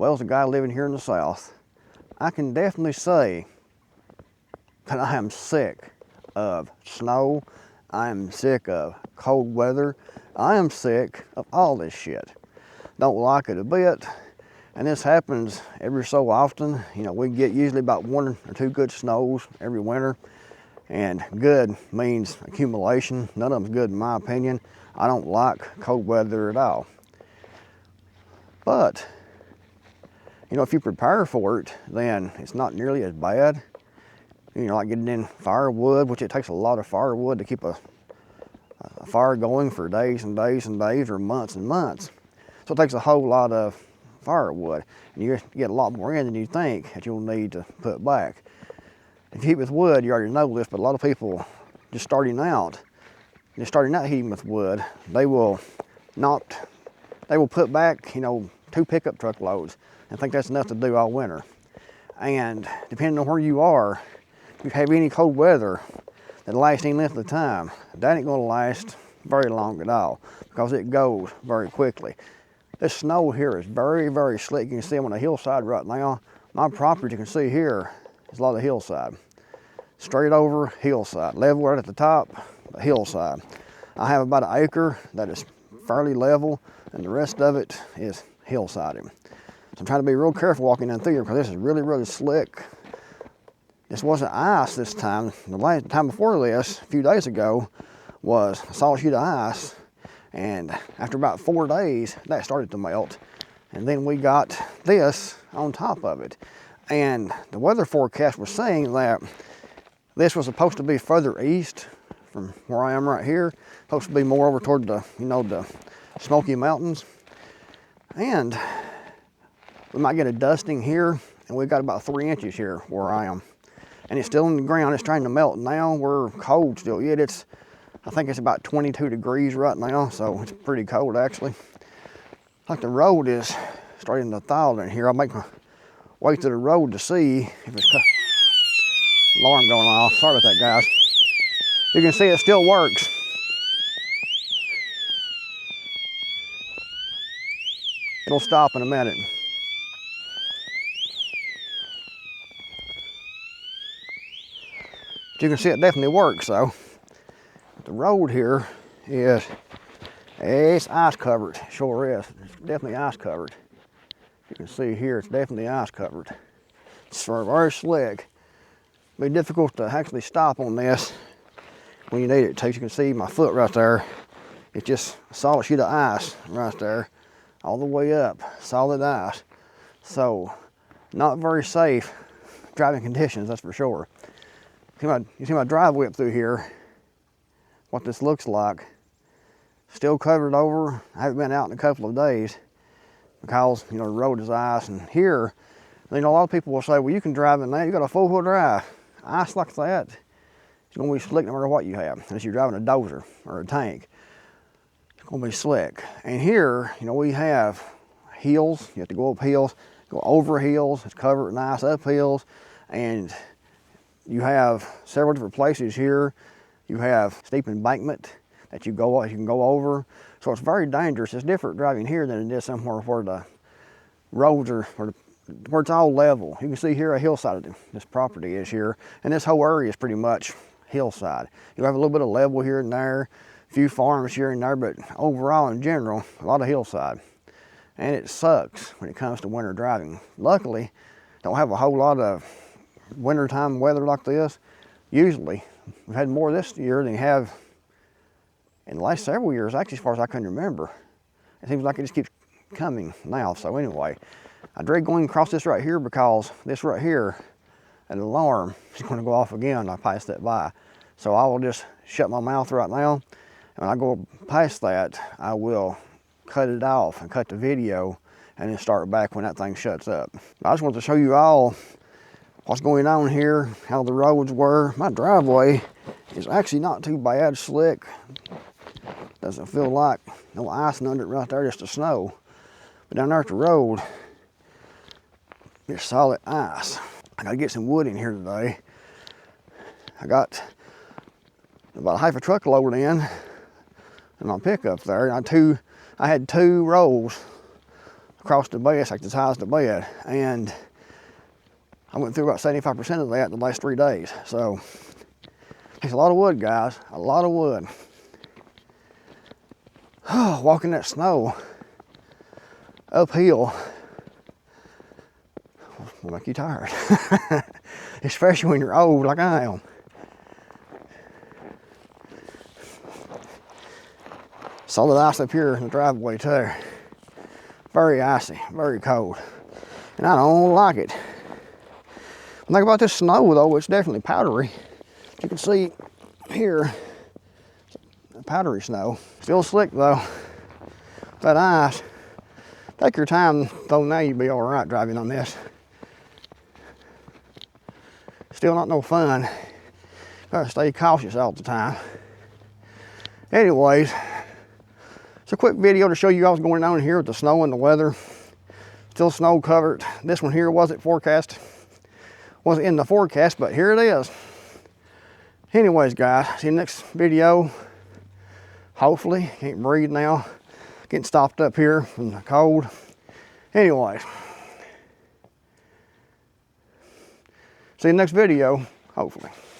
well as a guy living here in the South, I can definitely say that I am sick of snow. I am sick of cold weather. I am sick of all this shit. Don't like it a bit. And this happens every so often. You know, we get usually about 1 or 2 good snows every winter. And good means accumulation. None of them's good in my opinion. I don't like cold weather at all. But, you know, if you prepare for it, then it's not nearly as bad. You know, like getting in firewood, which it takes a lot of firewood to keep a fire going for days and days and days or months and months. So it takes a whole lot of firewood. And you get a lot more in than you think that you'll need to put back. If you heat with wood, you already know this, but a lot of people just starting out heating with wood, they will put back, you know, 2 pickup truck loads and think that's enough to do all winter. And depending on where you are, if you have any cold weather that lasts any length of time, that ain't gonna last very long at all because it goes very quickly. This snow here is very, very slick. You can see I'm on a hillside right now. My property, you can see here, is a lot of hillside. Straight over hillside, level right at the top, the hillside. I have about 1 acre that is fairly level, and the rest of it is hillsiding. So I'm trying to be real careful walking down through here because this is really, really slick. This wasn't ice this time. The last time before this, a few days ago, was a solid sheet of ice. And after about 4 days, that started to melt. And then we got this on top of it. And the weather forecast was saying that this was supposed to be further east from where I am right here. Supposed to be more over toward the, you know, the Smoky Mountains. And we might get a dusting here, and we've got about 3 inches here where I am. And it's still in the ground, it's trying to melt now. We're cold still yet. I think it's about 22 degrees right now, so it's pretty cold actually. Like the road is starting to thaw in here. I'll make my way to the road to see if it's alarm going off. Sorry about that, guys. You can see it still works. It'll stop in a minute. But you can see it definitely works though. The road here it's ice covered. It sure is. It's definitely ice covered. You can see here it's definitely ice covered. It's very slick. It'll be difficult to actually stop on this when you need it to. You can see my foot right there. It's just a solid sheet of ice right there, all the way up, solid ice. So, not very safe driving conditions, that's for sure. You see my driveway up through here, what this looks like. Still covered over. I haven't been out in a couple of days because, you know, the road is ice. And here, you know, a lot of people will say, well, you can drive in there, you got a 4-wheel drive. Ice like that, it's gonna be slick no matter what you have, unless you're driving a dozer or a tank. It's gonna be slick. And here, you know, we have hills. You have to go up hills, go over hills. It's covered nice up hills. And you have several different places here. You have steep embankment that you can go over. So it's very dangerous. It's different driving here than it is somewhere where the roads are, where it's all level. You can see here a hillside of this property is here, and this whole area is pretty much hillside. You have a little bit of level here and there, a few farms here and there, but overall in general, a lot of hillside. And it sucks when it comes to winter driving. Luckily, don't have a whole lot of wintertime weather like this. Usually, we've had more this year than we have in the last several years, actually, as far as I can remember. It seems like it just keeps coming now. So anyway, I dread going across this right here because this right here, an alarm is going to go off again when I pass that by. So I will just shut my mouth right now. And when I go past that, I will cut it off and cut the video and then start back when that thing shuts up. I just want to show you all what's going on here, how the roads were. My driveway is actually not too bad, slick. Doesn't feel like no icing under it right there, just the snow. But down there at the road, there's solid ice. I gotta get some wood in here today. I got about half a truckload in my pickup there. I had two rolls across the bed, it's like as high as the bed. And I went through about 75% of that in the last 3 days. So it's a lot of wood, guys, a lot of wood. Walking that snow uphill will make you tired, especially when you're old like I am. Solid ice up here in the driveway too. Very icy, very cold, and I don't like it. The thing about this snow though, it's definitely powdery. You can see here, powdery snow. Still slick though. That ice. Take your time though, now you'll be all right driving on this. Still not no fun. Gotta stay cautious all the time. Anyways, it's a quick video to show you what's going on here with the snow and the weather. Still snow covered. This one here wasn't forecast. Wasn't in the forecast, but here it is. Anyways, guys, see you next video. Hopefully, can't breathe now. Getting stopped up here from the cold. Anyways, see you next video, hopefully.